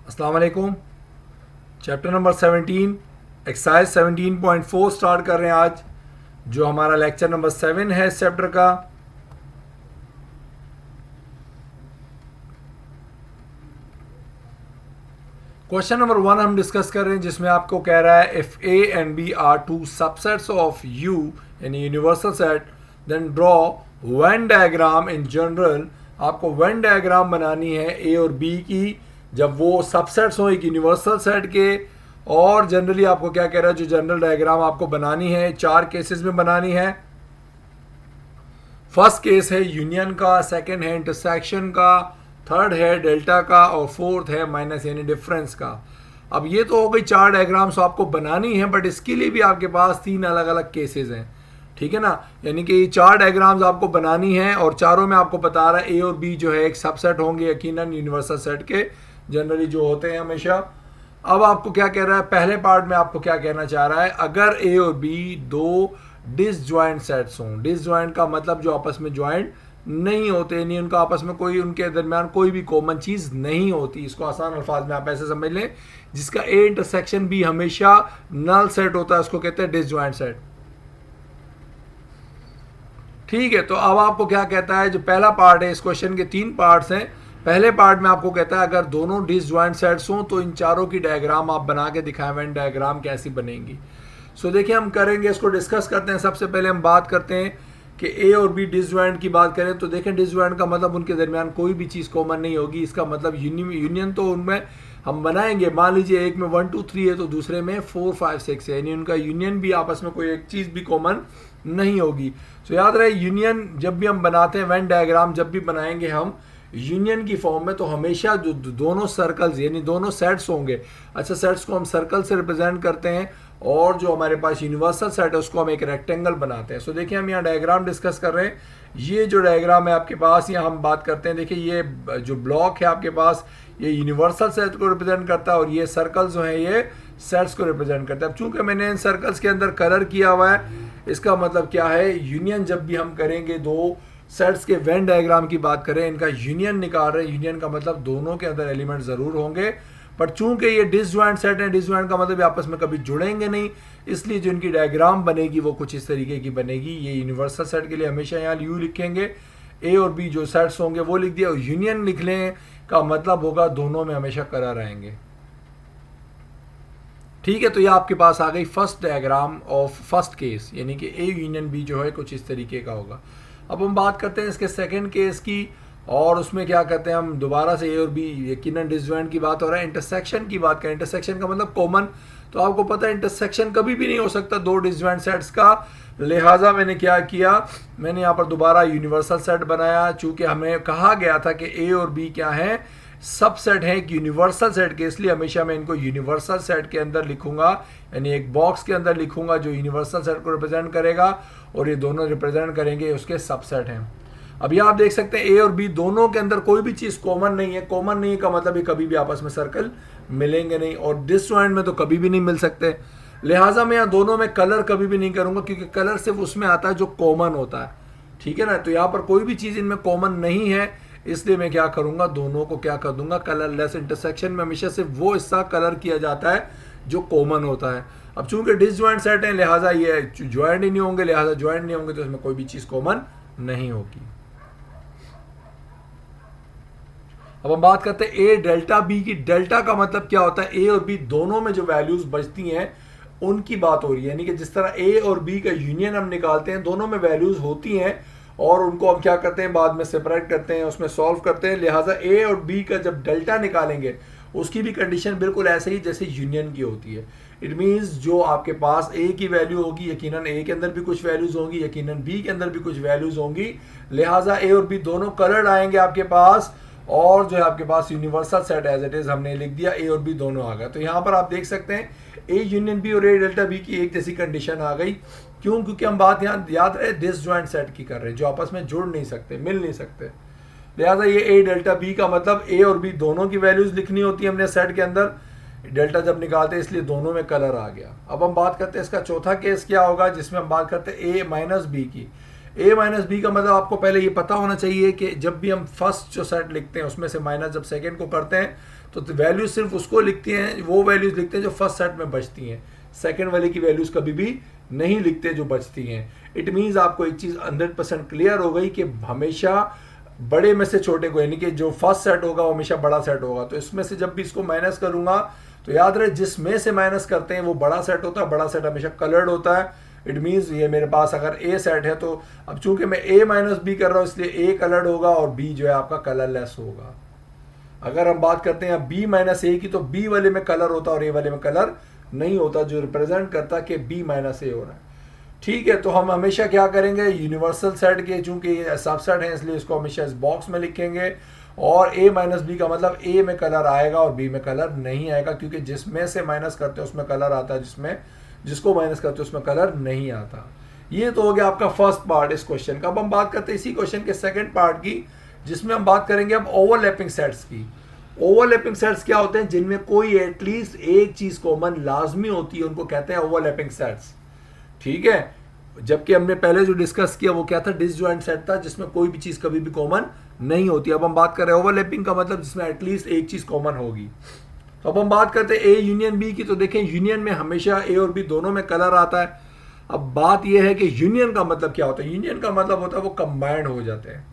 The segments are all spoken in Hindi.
अस्सलाम वालेकुम। चैप्टर नंबर 17 एक्सरसाइज 17.4 स्टार्ट कर रहे हैं आज, जो हमारा लेक्चर नंबर 7 है इस चैप्टर का। क्वेश्चन नंबर 1 हम डिस्कस कर रहे हैं, जिसमें आपको कह रहा है if A and B are two subsets of U यानी universal set, then draw Venn diagram in general. आपको वेन डायग्राम बनानी है ए और बी की जब वो सबसेट्स हो एक यूनिवर्सल सेट के। और जनरली आपको क्या कह रहा है, जो जनरल डायग्राम आपको बनानी है 4 केसेस में बनानी है। फर्स्ट केस है यूनियन का, सेकंड है इंटरसेक्शन का, थर्ड है डेल्टा का और फोर्थ है माइनस यानी डिफरेंस का। अब ये तो हो गई 4 डायग्राम्स आपको बनानी है, बट इसके लिए भी आपके पास 3 अलग अलग केसेस हैं, ठीक है ना। यानी कि 4 डायग्राम्स आपको बनानी है और चारों में आपको बता रहा है ए और बी जो है एक सबसेट होंगे यकीनन यूनिवर्सल सेट के, जनरली जो होते हैं हमेशा। अब आपको क्या कह रहा है, पहले पार्ट में आपको क्या कहना चाह रहा है, अगर ए और बी दो डिसजॉइंट सेट्स हों। डिसजॉइंट का मतलब जो आपस में ज्वाइंट नहीं होते, नहीं उनका आपस में कोई उनके दरमियान कोई भी कॉमन चीज नहीं होती। इसको आसान अल्फाज में आप ऐसे समझ लें, जिसका ए इंटरसेक्शन भी हमेशा नल सेट होता है, उसको कहते हैं डिसजॉइंट सेट। ठीक है, तो अब आपको क्या कहता है, जो पहला पार्ट है इस क्वेश्चन के 3 पार्ट्स हैं। पहले पार्ट में आपको कहता है अगर दोनों डिसजॉइंट सेट्स हों तो इन चारों की डायग्राम आप बना के दिखाएं, वेन डायग्राम कैसी बनेगी। सो देखिए हम करेंगे, इसको डिस्कस करते हैं। सबसे पहले हम बात करते हैं कि ए और बी डिसजॉइंट की बात करें तो देखें डिसजॉइंट का मतलब उनके दरमियान कोई भी चीज़ कॉमन नहीं होगी। इसका मतलब यूनियन तो उनमें हम बनाएंगे। मान लीजिए एक में 1 2 3 है तो दूसरे में 4 5 6 है, यानी उनका यूनियन भी आपस में कोई एक चीज़ भी कॉमन नहीं होगी। तो याद रहे यूनियन जब भी हम बनाते हैं, वेन डायग्राम जब भी बनाएंगे हम यूनियन की फॉर्म में, तो हमेशा जो दोनों सर्कल्स यानी दोनों सेट्स होंगे। अच्छा, सेट्स को हम सर्कल से रिप्रेजेंट करते हैं और जो हमारे पास यूनिवर्सल सेट है उसको हम एक रेक्टेंगल बनाते हैं। सो देखिए हम यहाँ डायग्राम डिस्कस कर रहे हैं। ये जो डायग्राम है आपके पास, यहाँ हम बात करते हैं। देखिए ये जो ब्लॉक है आपके पास, ये यूनिवर्सल सेट को रिप्रेजेंट करता है और ये सर्कल जो है ये सेट्स को रिप्रेजेंट करता है। अब चूंकि मैंने इन सर्कल्स के अंदर कलर किया हुआ है, इसका मतलब क्या है, यूनियन जब भी हम करेंगे दो सेट्स के वेन डायग्राम की बात करें, इनका यूनियन निकाल रहे हैं। यूनियन का मतलब दोनों के अंदर एलिमेंट जरूर होंगे, पर चूंकि ये डिसजॉइंट सेट है, डिसजॉइंट का मतलब आपस में कभी जुड़ेंगे नहीं, इसलिए जो इनकी डायग्राम बनेगी वो कुछ इस तरीके की बनेगी। ये यूनिवर्सल सेट के लिए हमेशा यहाँ यू लिखेंगे, ए और बी जो सेट्स होंगे वो लिख दिया, और यूनियन लिख लें का मतलब होगा दोनों में हमेशा कलर आएंगे। ठीक है, तो ये आपके पास आ गई first diagram of first case, यानी कि ए यूनियन बी जो है कुछ इस तरीके का होगा। अब हम बात करते हैं इसके सेकंड केस की, और उसमें क्या कहते हैं हम दोबारा से ए और बी यकीनन डिसजॉइंट की बात हो रहा है। इंटरसेक्शन की बात करें, इंटरसेक्शन का मतलब कॉमन, तो आपको पता है इंटरसेक्शन कभी भी नहीं हो सकता दो डिसजॉइंट सेट्स का। लिहाजा मैंने क्या किया, मैंने यहाँ पर दोबारा यूनिवर्सल सेट बनाया। चूंकि हमें कहा गया था कि ए और बी क्या है, सबसेट है एक यूनिवर्सल सेट के, इसलिए हमेशा मैं इनको यूनिवर्सल सेट के अंदर लिखूंगा, यानी एक बॉक्स के अंदर लिखूंगा जो यूनिवर्सल सेट को रिप्रेजेंट करेगा, और ये दोनों रिप्रेजेंट करेंगे उसके सबसेट हैं। अभी आप देख सकते हैं ए और बी दोनों के अंदर कोई भी चीज़ कॉमन नहीं है। कॉमन नहीं का मतलब ये कभी भी आपस में सर्कल मिलेंगे नहीं, और डिसजॉइंट में तो कभी भी नहीं मिल सकते। लिहाजा मैं यहाँ दोनों में कलर कभी भी नहीं करूंगा, क्योंकि कलर सिर्फ उसमें आता है जो कॉमन होता है, ठीक है ना। तो यहाँ पर कोई भी चीज़ इनमें कॉमन नहीं है, इसलिए मैं क्या करूंगा, दोनों को क्या कर दूंगा, कलरलेस। इंटरसेक्शन में हमेशा सिर्फ वो हिस्सा कलर किया जाता है जो कॉमन होता है। अब चूंकि डिसजॉइंट सेट है, लिहाजा ये ज्वाइंट ही नहीं होंगे, लिहाजा ज्वाइंट नहीं होंगे तो इसमें कोई भी चीज़ कॉमन नहीं होगी। अब हम बात करते हैं ए डेल्टा बी की। डेल्टा का मतलब क्या होता है, ए और बी दोनों में जो वैल्यूज बचती हैं उनकी बात हो रही है। यानी कि जिस तरह ए और बी का यूनियन हम निकालते हैं, दोनों में वैल्यूज होती हैं और उनको हम क्या करते हैं, बाद में सेपरेट करते हैं, उसमें सॉल्व करते हैं। लिहाजा ए और बी का जब डेल्टा निकालेंगे उसकी भी कंडीशन बिल्कुल ऐसे ही जैसे यूनियन की होती है। इट मीन्स जो आपके पास ए की वैल्यू होगी, यकीनन ए के अंदर भी कुछ वैल्यूज होंगी, यकीनन बी के अंदर भी कुछ वैल्यूज होंगी। लिहाजा ए और बी दोनों कलर्ड आएंगे आपके पास, और जो है आपके पास universal set as it is हमने लिख दिया, ए और बी दोनों आ गए। तो यहाँ पर आप देख सकते हैं ए यूनियन बी और ए डेल्टा बी की एक जैसी कंडीशन आ गई। क्यों? क्योंकि हम बात यहाँ याद रहे डिसजॉइंट सेट की कर रहे हैं, जो आपस में जुड़ नहीं सकते, मिल नहीं सकते। लिहाजा ये ए डेल्टा बी का मतलब ए और बी दोनों की वैल्यूज लिखनी होती है हमने सेट के अंदर, डेल्टा जब निकालते हैं, इसलिए दोनों में कलर आ गया। अब हम बात करते हैं इसका चौथा केस क्या होगा, जिसमें हम बात करते हैं ए माइनस बी की। ए माइनस बी का मतलब आपको पहले ये पता होना चाहिए कि जब भी हम फर्स्ट जो सेट लिखते हैं उसमें से माइनस जब सेकेंड को करते हैं तो वैल्यूज सिर्फ उसको लिखती हैं, वो वैल्यूज लिखते हैं जो फर्स्ट सेट में बचती हैं, सेकेंड वाले की वैल्यूज कभी भी नहीं लिखते जो बचती हैं। इट मीन्स आपको एक चीज़ 100% क्लियर हो गई कि हमेशा बड़े में से छोटे को, यानी कि जो फर्स्ट सेट होगा वो हमेशा बड़ा सेट होगा। तो इसमें से जब भी इसको माइनस करूंगा तो याद रहे जिसमें से माइनस करते हैं वो बड़ा सेट होता है, बड़ा सेट हमेशा कलर्ड होता है। इट मीन्स ये मेरे पास अगर ए सेट है तो अब चूंकि मैं ए माइनस बी कर रहा हूँ इसलिए ए कलर्ड होगा और बी जो है आपका कलरलेस होगा। अगर हम बात करते हैं बी माइनस ए की तो बी वाले में कलर होता है और ए वाले में कलर नहीं होता, जो रिप्रेजेंट करता कि बी माइनस ए हो रहा है। ठीक है, तो हम हमेशा क्या करेंगे, यूनिवर्सल सेट के चूंकि ये सबसेट है इसलिए इसको हमेशा इस बॉक्स में लिखेंगे और ए माइनस बी का मतलब ए में कलर आएगा और बी में कलर नहीं आएगा, क्योंकि जिसमें से माइनस करते हैं उसमें कलर आता है, जिसको माइनस करते हैं उसमें कलर नहीं आता। ये तो हो गया आपका फर्स्ट पार्ट इस क्वेश्चन का। अब हम बात करते हैं इसी क्वेश्चन के सेकंड पार्ट की, जिसमें हम बात करेंगे अब ओवरलैपिंग सेट्स की। ओवरलैपिंग सेट्स क्या होते हैं, जिनमें कोई एटलीस्ट एक चीज कॉमन लाजमी होती है, उनको कहते हैं ओवरलैपिंग सेट्स। ठीक है, जबकि हमने पहले जो डिस्कस किया वो क्या था, डिसजॉइंट सेट था जिसमें कोई भी चीज कभी भी कॉमन नहीं होती। अब हम बात कर रहे हैं ओवरलैपिंग का मतलब जिसमें एटलीस्ट एक चीज कॉमन होगी। तो अब हम बात करते हैं ए यूनियन बी की। तो देखें यूनियन में हमेशा ए और बी दोनों में कलर आता है। अब बात यह है कि यूनियन का मतलब क्या होता है, यूनियन का मतलब होता है वो कंबाइंड हो जाते हैं।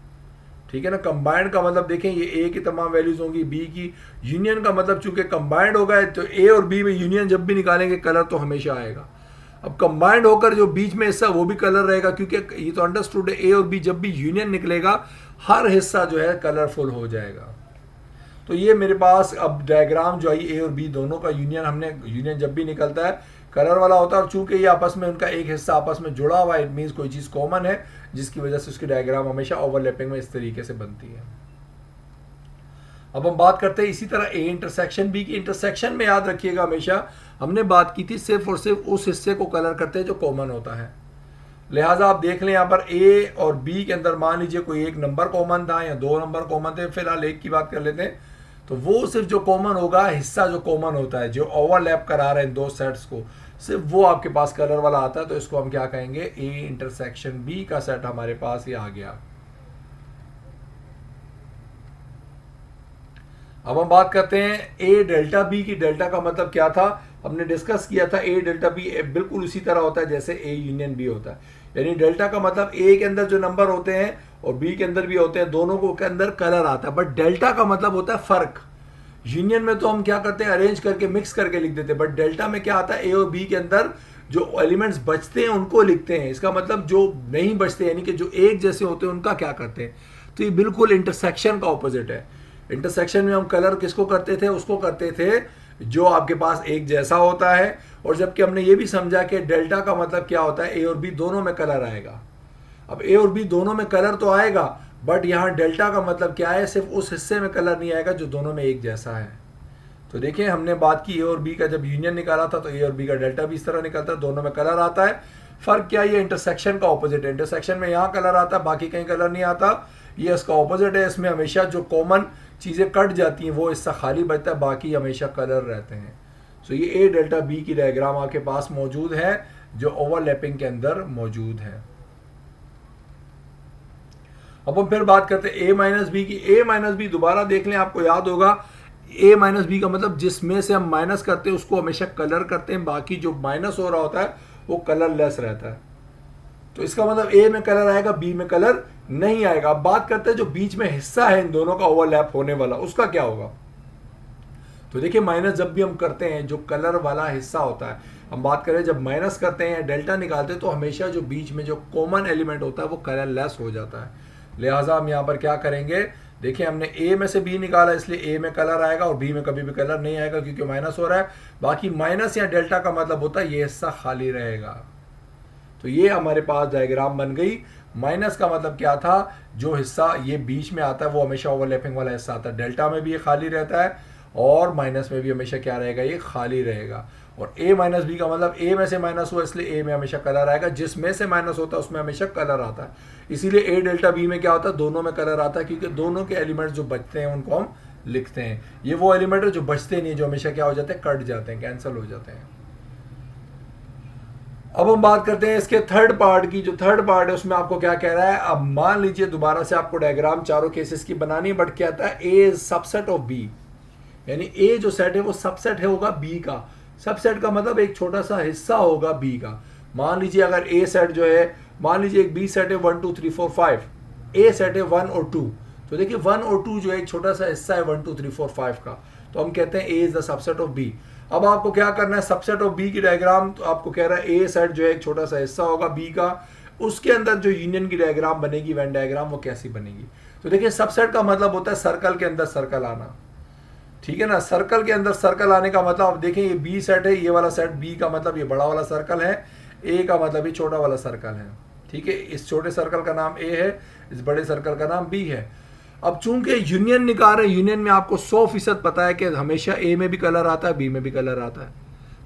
ठीक है ना, कंबाइंड का मतलब देखें ये ए की तमाम वैल्यूज होंगी बी की, यूनियन का मतलब चूंकि कंबाइंड होगा तो ए और बी में यूनियन जब भी निकालेंगे कलर तो हमेशा आएगा। अब कंबाइंड होकर जो बीच में हिस्सा वो भी कलर रहेगा, क्योंकि ये तो अंडरस्टूड है ए और बी जब भी यूनियन निकलेगा हर हिस्सा जो है कलरफुल हो जाएगा। तो ये मेरे पास अब डायग्राम जो आई ए और बी दोनों का यूनियन, हमने यूनियन जब भी निकलता है कलर वाला होता है, और चूंकि ये आपस में उनका एक हिस्सा आपस में जुड़ा हुआ है, इट मीन्स कोई चीज कॉमन है जिसकी वजह से उसकी डायग्राम हमेशा ओवरलैपिंग में इस तरीके से बनती है। अब हम बात करते हैं इसी तरह ए इंटरसेक्शन बी की। इंटरसेक्शन में याद रखिएगा हमेशा हमने बात की थी सिर्फ और सिर्फ उस हिस्से को कलर करते हैं जो कॉमन होता है। लिहाजा आप देख लें यहाँ पर ए और बी के अंदर मान लीजिए कोई एक नंबर कॉमन था या दो नंबर कॉमन थे, फिलहाल एक की बात कर लेते हैं। तो वो सिर्फ जो कॉमन होगा, हिस्सा जो कॉमन होता है जो ओवरलैप करा रहे हैं दो सेट्स को, सिर्फ वो आपके पास कलर वाला आता है। तो इसको हम क्या कहेंगे, ए इंटरसेक्शन बी का सेट हमारे पास ये आ गया। अब हम बात करते हैं ए डेल्टा बी की। डेल्टा का मतलब क्या था, हमने डिस्कस किया था ए डेल्टा बी बिल्कुल उसी तरह होता है जैसे ए यूनियन बी होता है। यानी डेल्टा का मतलब ए के अंदर जो नंबर होते हैं और बी के अंदर भी होते हैं, दोनों को के अंदर कलर आता है। बट डेल्टा का मतलब होता है फर्क। यूनियन में तो हम क्या करते हैं, अरेंज करके मिक्स करके लिख देते हैं, बट डेल्टा में क्या आता है, ए और बी के अंदर जो एलिमेंट्स बचते हैं उनको लिखते हैं। इसका मतलब जो नहीं बचते यानी कि जो एक जैसे होते हैं उनका क्या करते हैं। तो ये बिल्कुल इंटरसेक्शन का ऑपोजिट है। इंटरसेक्शन में हम कलर किसको करते थे, उसको करते थे जो आपके पास एक जैसा होता है। और जबकि हमने ये भी समझा कि डेल्टा का मतलब क्या होता है, ए और बी दोनों में कलर आएगा। अब ए और बी दोनों में कलर तो आएगा, बट यहाँ डेल्टा का मतलब क्या है, सिर्फ उस हिस्से में कलर नहीं आएगा जो दोनों में एक जैसा है। तो देखिए हमने बात की ए और बी का जब यूनियन निकाला था तो ए और बी का डेल्टा भी इस तरह निकलता है, दोनों में कलर आता है। फर्क क्या है, ये इंटरसेक्शन का ऑपोजिट है। इंटरसेक्शन में यहाँ कलर आता है, बाकी कहीं कलर नहीं आता। ये इसका ऑपोजिट है, इसमें हमेशा जो कॉमन चीज़ें कट जाती हैं वो हिस्सा खाली बचता है, बाकी हमेशा कलर रहते हैं। सो ये ए डेल्टा बी की डायग्राम आपके पास मौजूद है जो ओवरलैपिंग के अंदर मौजूद है। अब हम फिर बात करते हैं ए माइनस बी की। ए माइनस बी दोबारा देख लें, आपको याद होगा ए माइनस बी का मतलब जिसमें से हम माइनस करते हैं उसको हमेशा कलर करते हैं, बाकी जो माइनस हो रहा होता है वो कलरलेस रहता है। तो इसका मतलब ए में कलर आएगा, बी में कलर नहीं आएगा। अब बात करते हैं जो बीच में हिस्सा है इन दोनों का ओवरलैप होने वाला, उसका क्या होगा। तो देखिए माइनस जब भी हम करते हैं जो कलर वाला हिस्सा होता है, हम बात करें जब माइनस करते हैं डेल्टा निकालते हैं तो हमेशा जो बीच में जो कॉमन एलिमेंट होता है वो कलरलेस हो जाता है। लिहाजा हम यहाँ पर क्या करेंगे, देखिए हमने ए में से बी निकाला इसलिए ए में कलर आएगा और बी में कभी भी कलर नहीं आएगा क्योंकि माइनस हो रहा है। बाकी माइनस या डेल्टा का मतलब होता है ये हिस्सा खाली रहेगा। तो ये हमारे पास डायग्राम बन गई। माइनस का मतलब क्या था, जो हिस्सा ये बीच में आता है वो हमेशा ओवरलैपिंग वाला हिस्सा आता है। डेल्टा में भी ये खाली रहता है और माइनस में भी हमेशा क्या रहेगा, ये खाली रहेगा। और ए माइनस बी का मतलब ए में से माइनस हुआ इसलिए ए में हमेशा कलर आएगा, जिसमें से माइनस होता है उसमें हमेशा कलर आता है। इसीलिए ए डेल्टा बी में क्या होता है, दोनों में कलर आता है क्योंकि दोनों के एलिमेंट्स जो बचते हैं उनको हम लिखते हैं। ये वो एलिमेंट है जो बचते नहीं, जो हमेशा क्या हो जाते हैं, कट जाते हैं, कैंसिल हो जाते हैं। अब हम बात करते हैं इसके थर्ड पार्ट की। जो थर्ड पार्ट है उसमें आपको क्या कह रहा है, अब मान लीजिए दोबारा से आपको डायग्राम चारों केसेस की बनानी है, बट क्या आता है, ए इज सबसेट ऑफ बी, यानी ए जो सेट है वो सबसेट है होगा बी का। सबसेट का मतलब एक छोटा सा हिस्सा होगा बी का। मान लीजिए अगर ए सेट जो है, मान लीजिए एक बी सेट है 1 2 3 4 5, ए सेट है 1 और 2, तो देखिए 1 और 2 जो है एक छोटा सा हिस्सा है 1 2 3 4 5 का, तो हम कहते हैं A is the subset of B. अब आपको क्या करना है, सबसेट ऑफ बी की डायग्राम, तो आपको कह रहा है ए सेट जो है एक छोटा सा हिस्सा होगा बी का, उसके अंदर जो यूनियन की डायग्राम बनेगी, वेन डायग्राम, वो कैसी बनेगी। तो देखिए सबसेट का मतलब होता है सर्कल के अंदर सर्कल आना, ठीक है ना। सर्कल के अंदर सर्कल आने का मतलब, आप देखें ये बी सेट है, ये वाला सेट बी का मतलब ये बड़ा वाला सर्कल है, ए का मतलब ये छोटा वाला सर्कल है, ठीक है। इस छोटे सर्कल का नाम ए है, इस बड़े सर्कल का नाम बी है। अब चूंकि यूनियन निकाल रहे हैं, यूनियन में आपको 100% पता है कि हमेशा ए में भी कलर आता है, बी में भी कलर आता है,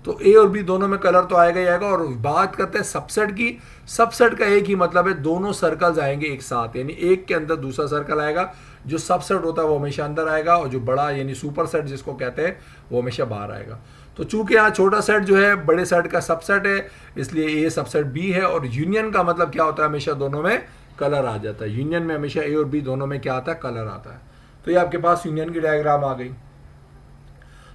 तो ए और बी दोनों में कलर तो आएगा ही आएगा। और बात करते हैं सबसेट की, सबसेट का एक ही मतलब है, दोनों सर्कल्स आएंगे एक साथ, यानी एक के अंदर दूसरा सर्कल आएगा, जो सबसेट होता है वो हमेशा अंदर आएगा, और जो बड़ा यानी सुपर सेट जिसको कहते हैं वो हमेशा बाहर आएगा। तो चूंकि यहाँ छोटा सेट जो है बड़े सेट का सबसेट है, इसलिए ए सबसेट बी है। और यूनियन का मतलब क्या होता है, हमेशा दोनों में कलर आ जाता है। यूनियन में हमेशा ए और बी दोनों में क्या आता है, कलर आता है। तो ये आपके पास यूनियन की डायग्राम आ गई।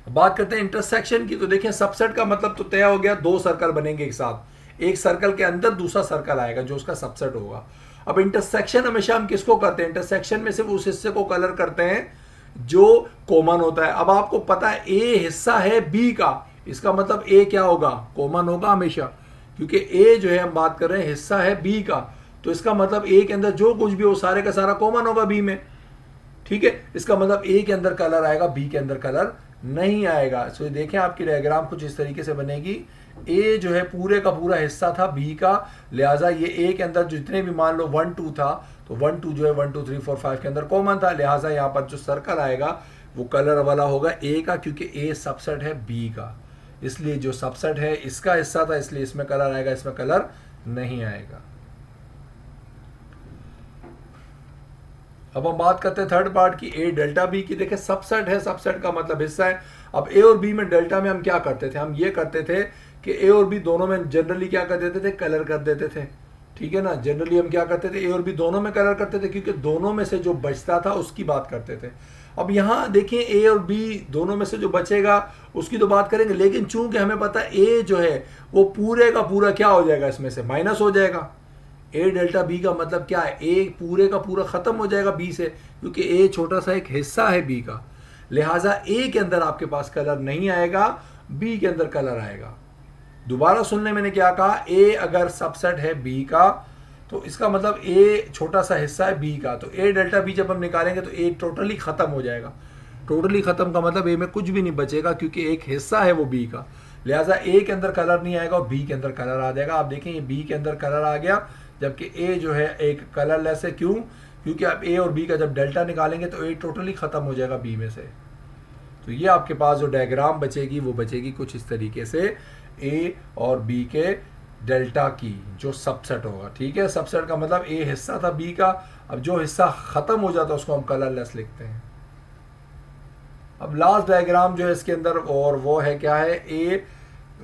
बात करते हैं इंटरसेक्शन की। तो देखिए सबसेट का मतलब तो तय हो गया, दो सर्कल बनेंगे एक साथ, एक सर्कल के अंदर दूसरा सर्कल आएगा जो उसका सबसेट होगा। अब इंटरसेक्शन हमेशा हम किसको करते हैं, इंटरसेक्शन में सिर्फ उस हिस्से को कलर करते हैं जो कॉमन होता है। अब आपको पता है ए हिस्सा है बी का, इसका मतलब ए क्या होगा, कॉमन होगा हमेशा, क्योंकि ए जो है हम बात कर रहे हैं हिस्सा है बी का, तो इसका मतलब ए के अंदर जो कुछ भी हो सारे का सारा कॉमन होगा बी में, ठीक है। इसका मतलब ए के अंदर कलर आएगा, बी के अंदर कलर नहीं आएगा। सो देखें आपकी डायग्राम कुछ इस तरीके से बनेगी। ए जो है पूरे का पूरा हिस्सा था बी का, लिहाजा ये ए के अंदर जितने भी मान लो 1 2 था, तो 1 2 जो है 1 2 3 4 5 के अंदर कॉमन था, लिहाजा यहाँ पर जो सर्कल आएगा वो कलर वाला होगा ए का, क्योंकि ए सबसेट है बी का, इसलिए जो सबसेट है इसका हिस्सा था, इसलिए इसमें कलर आएगा, इसमें कलर नहीं आएगा। अब हम बात करते हैं थर्ड पार्ट की, ए डेल्टा बी की। देखिए सबसेट है, सबसेट का मतलब हिस्सा है। अब ए और बी में डेल्टा में हम क्या करते थे, हम ये करते थे कि ए और बी दोनों में जनरली क्या कर देते थे, कलर कर देते थे, ठीक है ना। जनरली हम क्या करते थे, ए और बी दोनों में कलर करते थे, क्योंकि दोनों में से जो बचता था उसकी बात करते थे। अब यहाँ देखिए ए और बी दोनों में से जो बचेगा उसकी तो बात करेंगे, लेकिन चूंकि हमें पता है ए जो है वो पूरे का पूरा क्या हो जाएगा, इसमें से माइनस हो जाएगा। ए डेल्टा बी का मतलब क्या है, ए पूरे का पूरा खत्म हो जाएगा बी से, क्योंकि ए छोटा सा एक हिस्सा है बी का, लिहाजा ए के अंदर आपके पास कलर नहीं आएगा, बी के अंदर कलर आएगा। दोबारा सुनने मैंने क्या कहा, ए अगर सबसेट है बी का तो इसका मतलब ए छोटा सा हिस्सा है बी का, तो ए डेल्टा बी जब हम निकालेंगे तो ए टोटली खत्म हो जाएगा। टोटली खत्म का मतलब ए में कुछ भी नहीं बचेगा, क्योंकि एक हिस्सा है वो बी का, लिहाजा ए के अंदर कलर नहीं आएगा और बी के अंदर कलर आ जाएगा। आप देखें ये बी के अंदर कलर आ गया, जबकि ए जो है एक कलरलेस है। क्यों, क्योंकि आप ए और बी का जब डेल्टा निकालेंगे तो ए टोटली खत्म हो जाएगा बी में से। तो ये आपके पास जो डायग्राम बचेगी वो बचेगी कुछ इस तरीके से, ए और बी के डेल्टा की जो सबसेट होगा, ठीक है। सबसेट का मतलब ए हिस्सा था बी का, अब जो हिस्सा खत्म हो जाता है उसको हम कलरलेस लिखते हैं। अब लास्ट डायग्राम जो है इसके अंदर, और वो है क्या है, ए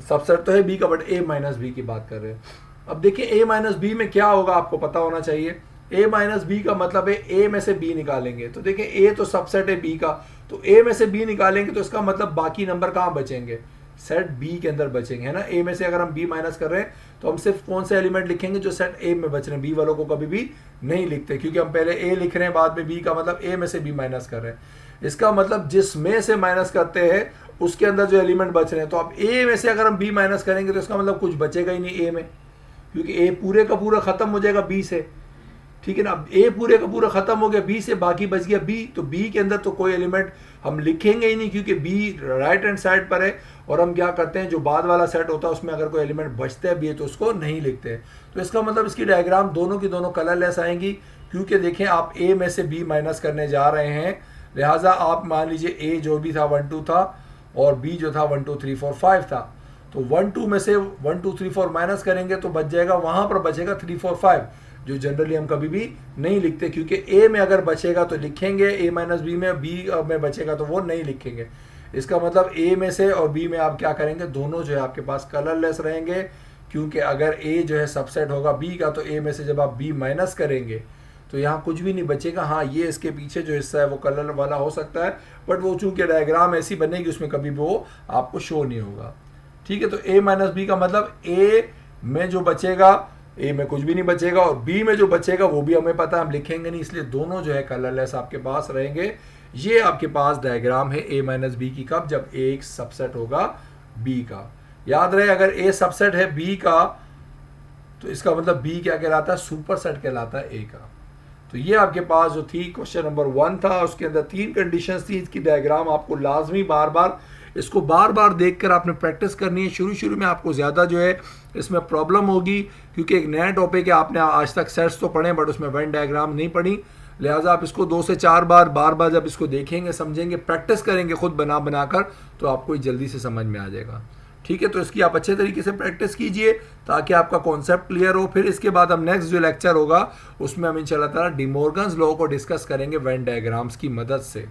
सबसेट तो है बी का, बट ए माइनस बी की बात कर रहे हैं। अब देखिए ए माइनस बी में क्या होगा आपको पता होना चाहिए। ए माइनस बी का मतलब है ए में से बी निकालेंगे, तो देखिए ए तो सबसेट है बी का, तो ए में से बी निकालेंगे तो इसका मतलब बाकी नंबर कहाँ बचेंगे, सेट बी के अंदर बचेंगे, है ना। ए में से अगर हम बी माइनस कर रहे हैं तो हम सिर्फ कौन से एलिमेंट लिखेंगे, जो सेट ए में बच रहे हैं। बी वालों को कभी भी नहीं लिखते, क्योंकि हम पहले ए लिख रहे हैं बाद में बी, का मतलब ए में से बी माइनस कर रहे हैं। इसका मतलब जिसमें से माइनस करते हैं उसके अंदर जो एलिमेंट बच रहे हैं, तो अब ए में से अगर हम बी माइनस करेंगे तो इसका मतलब कुछ बचेगा ही नहीं ए में, क्योंकि ए पूरे का पूरा खत्म हो जाएगा बी से, ठीक है ना। अब ए पूरे का पूरा खत्म हो गया बी से, बाकी बच गया बी, तो बी के अंदर तो कोई एलिमेंट हम लिखेंगे ही नहीं, क्योंकि बी राइट हैंड साइड पर है। और हम क्या करते हैं, जो बाद वाला सेट होता है उसमें अगर कोई एलिमेंट बचता है बी तो उसको नहीं लिखते। तो इसका मतलब इसकी डायग्राम दोनों की दोनों कलरलेस आएंगी, क्योंकि देखें आप ए में से बी माइनस करने जा रहे हैं, लिहाजा आप मान लीजिए ए जो भी था 1 2 था और बी जो था 1 2 3 4 5 था, तो 1 2 में से 1 2 3 4 माइनस करेंगे तो बच जाएगा, वहां पर बचेगा 3 4 5, जो जनरली हम कभी भी नहीं लिखते, क्योंकि ए में अगर बचेगा तो लिखेंगे, ए माइनस बी में बचेगा तो वो नहीं लिखेंगे। इसका मतलब ए में से और बी में आप क्या करेंगे, दोनों जो है आपके पास कलरलेस रहेंगे, क्योंकि अगर ए जो है सबसेट होगा बी का, तो ए में से जब आप बी माइनस करेंगे तो यहाँ कुछ भी नहीं बचेगा। हाँ, ये इसके पीछे जो हिस्सा है वो कलर वाला हो सकता है, बट वो चूंकि डायग्राम ऐसी बनेगी उसमें कभी भी वो आपको शो नहीं होगा। ठीक है, तो ए माइनस बी का मतलब ए में जो बचेगा, ए में कुछ भी नहीं बचेगा, और बी में जो बचेगा वो भी हमें पता है, हम लिखेंगे नहीं, इसलिए दोनों जो है कलरलेस आपके पास रहेंगे। ये आपके पास डायग्राम है ए माइनस बी की, कब? जब ए एक सबसेट होगा बी का। याद रहे, अगर ए सबसेट है बी का तो इसका मतलब बी क्या कहलाता है? सुपर सेट कहलाता है ए का। तो ये आपके पास जो थी क्वेश्चन नंबर 1 था, उसके अंदर 3 कंडीशंस थी। इसकी डायग्राम आपको लाजमी बार बार देखकर आपने प्रैक्टिस करनी है। शुरू में आपको ज़्यादा जो है इसमें प्रॉब्लम होगी, क्योंकि एक नया टॉपिक है, आपने आज तक सेट्स तो पढ़े बट उसमें वेन डायग्राम नहीं पढ़ी। लिहाजा आप इसको 2 से 4 बार जब इसको देखेंगे, समझेंगे, प्रैक्टिस करेंगे खुद बना कर, तो आपको जल्दी से समझ में आ जाएगा। ठीक है, तो इसकी आप अच्छे तरीके से प्रैक्टिस कीजिए ताकि आपका कॉन्सेप्ट क्लियर हो। फिर इसके बाद हम नेक्स्ट जो लेक्चर होगा उसमें हम इंशाल्लाह ताला डी मॉर्गन्स लॉ को डिस्कस करेंगे वेन डायग्राम्स की मदद से।